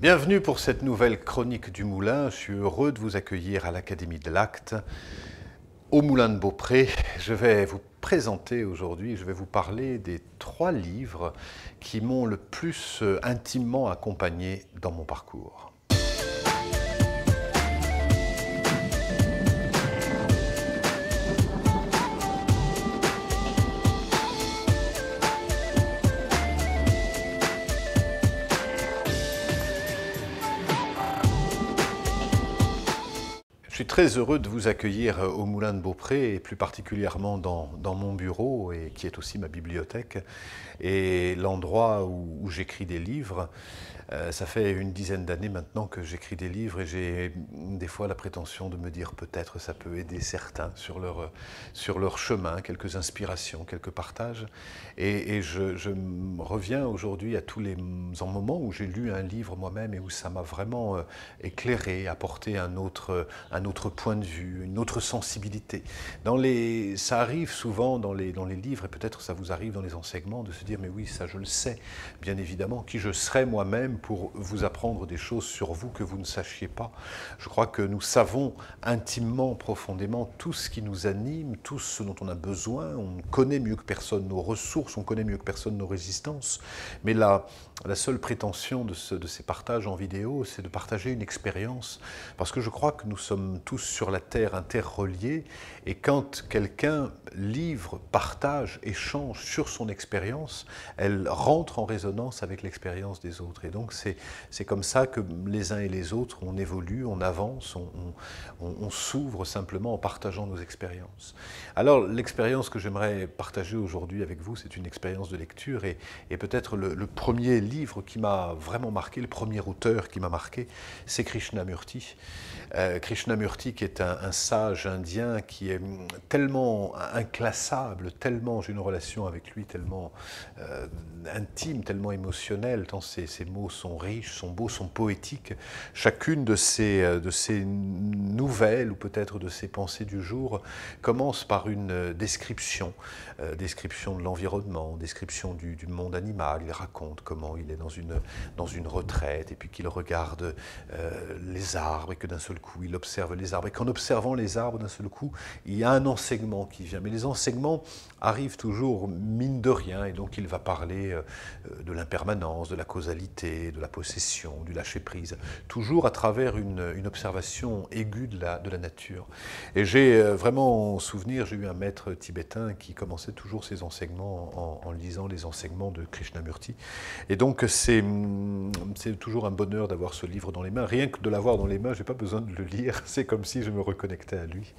Bienvenue pour cette nouvelle chronique du Moulin. Je suis heureux de vous accueillir à l'Académie de l'Acte, au Moulin de Beaupré. Je vais vous présenter aujourd'hui, je vais vous parler des 3 livres qui m'ont le plus intimement accompagné dans mon parcours. Je suis très heureux de vous accueillir au Moulin de Beaupré et plus particulièrement dans mon bureau, et qui est aussi ma bibliothèque et l'endroit où j'écris des livres. Ça fait une dizaine d'années maintenant que j'écris des livres et j'ai des fois la prétention de me dire peut-être ça peut aider certains sur leur chemin, quelques inspirations, quelques partages. Et je reviens aujourd'hui à tous les moments où j'ai lu un livre moi-même et où ça m'a vraiment éclairé, apporté un autre point de vue, une autre sensibilité. Ça arrive souvent dans les livres, et peut-être ça vous arrive dans les enseignements, de se dire mais oui, ça je le sais, bien évidemment, qui je serais moi-même pour vous apprendre des choses sur vous que vous ne sachiez pas. Je crois que nous savons intimement, profondément, tout ce qui nous anime, tout ce dont on a besoin. On connaît mieux que personne nos ressources, on connaît mieux que personne nos résistances. Mais la seule prétention de ces partages en vidéo, c'est de partager une expérience. Parce que je crois que nous sommes tous sur la Terre interreliés. Et quand quelqu'un livre, partage, échange sur son expérience, elle rentre en résonance avec l'expérience des autres. Et donc c'est comme ça que les uns et les autres, on évolue, on avance, on s'ouvre simplement en partageant nos expériences. Alors l'expérience que j'aimerais partager aujourd'hui avec vous, c'est une expérience de lecture et peut-être le premier livre qui m'a vraiment marqué, le premier auteur qui m'a marqué, c'est Krishnamurti. Krishnamurti qui est un sage indien qui est tellement inclassable, tellement, j'ai une relation avec lui tellement intime, tellement émotionnelle, tant ses mots sont riches, sont beaux, sont poétiques. Chacune de ces nouvelles, ou peut-être de ces pensées du jour, commence par une description de l'environnement, description du monde animal. Il raconte comment il est dans une retraite, et puis qu'il regarde les arbres, et que d'un seul coup, il observe les arbres. Et qu'en observant les arbres, d'un seul coup, il y a un enseignement qui vient. Mais les enseignements arrivent toujours mine de rien, et donc il va parler de l'impermanence, de la causalité, de la possession, du lâcher-prise, toujours à travers une observation aiguë de la nature. Et j'ai vraiment souvenir, j'ai eu un maître tibétain qui commençait toujours ses enseignements en lisant les enseignements de Krishnamurti. Et donc c'est toujours un bonheur d'avoir ce livre dans les mains. Rien que de l'avoir dans les mains, je n'ai pas besoin de le lire, c'est comme si je me reconnectais à lui.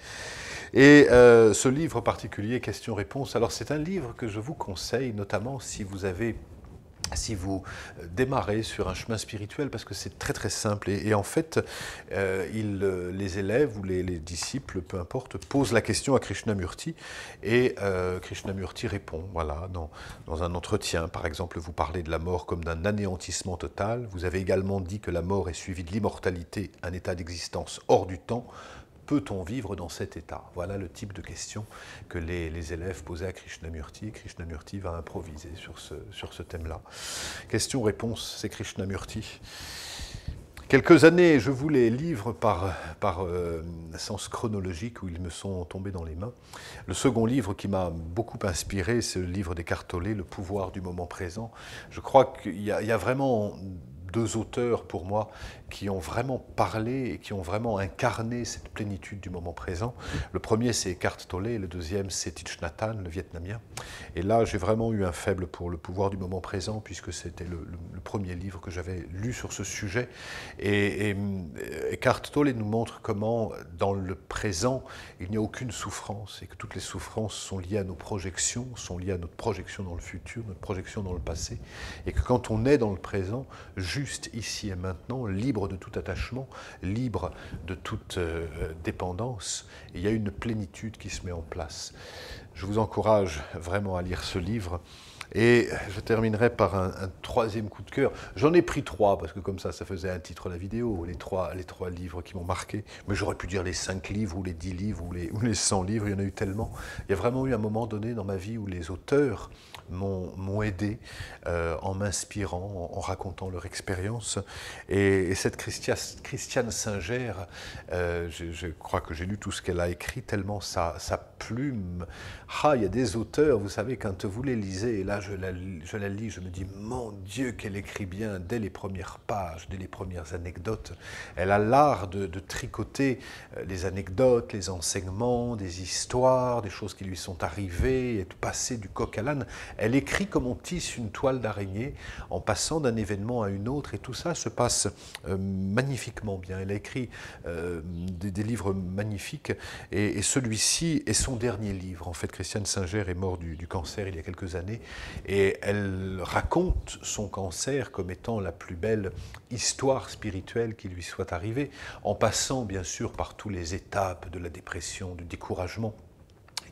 Et ce livre particulier, Questions-réponses, alors c'est un livre que je vous conseille, notamment si vous démarrez sur un chemin spirituel, parce que c'est très très simple. Et en fait, les élèves ou les disciples, peu importe, posent la question à Krishnamurti, et Krishnamurti répond. Voilà, dans un entretien, par exemple, vous parlez de la mort comme d'un anéantissement total. Vous avez également dit que la mort est suivie de l'immortalité, un état d'existence hors du temps. Peut-on vivre dans cet état? Voilà le type de questions que les élèves posaient à Krishnamurti. Krishnamurti va improviser sur ce thème-là. Question-réponse, c'est Krishnamurti. Quelques années, je vous les livre par sens chronologique où ils me sont tombés dans les mains. Le second livre qui m'a beaucoup inspiré, c'est le livre d'Eckhart Tolle, Le pouvoir du moment présent. Je crois qu'il y a vraiment 2 auteurs pour moi qui ont vraiment parlé et qui ont vraiment incarné cette plénitude du moment présent. Le premier, c'est Eckhart Tolle, et le deuxième, c'est Thich Nhat Hanh, le Vietnamien. Et là, j'ai vraiment eu un faible pour le pouvoir du moment présent, puisque c'était le premier livre que j'avais lu sur ce sujet. Et Eckhart Tolle nous montre comment, dans le présent, il n'y a aucune souffrance, et que toutes les souffrances sont liées à nos projections, sont liées à notre projection dans le futur, notre projection dans le passé, et que quand on est dans le présent, juste ici et maintenant, libre de tout attachement, libre de toute dépendance, il y a une plénitude qui se met en place. Je vous encourage vraiment à lire ce livre. Et je terminerai par un troisième coup de cœur. J'en ai pris trois, parce que comme ça faisait un titre à la vidéo, les trois livres qui m'ont marqué. Mais j'aurais pu dire les 5 livres, ou les 10 livres, ou les 100 livres, il y en a eu tellement. Il y a vraiment eu un moment donné dans ma vie où les auteurs m'ont aidé en m'inspirant, en racontant leur expérience. Et cette Christiane Singer, je crois que j'ai lu tout ce qu'elle a écrit, tellement sa plume. Ah, il y a des auteurs, vous savez, quand vous les lisez, et là je la lis, je me dis, mon Dieu, qu'elle écrit bien dès les premières pages, dès les premières anecdotes. Elle a l'art de tricoter les anecdotes, les enseignements, des histoires, des choses qui lui sont arrivées, et de passer du coq à l'âne. Elle écrit comme on tisse une toile d'araignée, en passant d'un événement à une autre, et tout ça se passe magnifiquement bien. Elle a écrit des livres magnifiques, et celui-ci est son dernier livre. En fait, Christiane Singer est morte du cancer il y a quelques années, et elle raconte son cancer comme étant la plus belle histoire spirituelle qui lui soit arrivée, en passant bien sûr par toutes les étapes de la dépression, du découragement.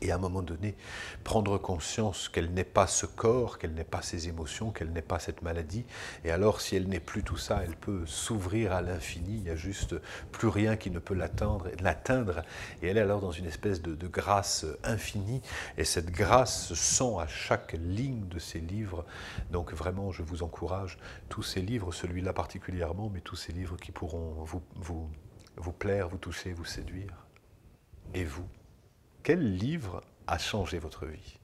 Et à un moment donné, prendre conscience qu'elle n'est pas ce corps, qu'elle n'est pas ces émotions, qu'elle n'est pas cette maladie. Et alors, si elle n'est plus tout ça, elle peut s'ouvrir à l'infini. Il n'y a juste plus rien qui ne peut l'atteindre. Et elle est alors dans une espèce de grâce infinie. Et cette grâce se sent à chaque ligne de ses livres. Donc vraiment, je vous encourage, tous ces livres, celui-là particulièrement, mais tous ces livres qui pourront vous plaire, vous toucher, vous séduire. Et vous ? Quel livre a changé votre vie ?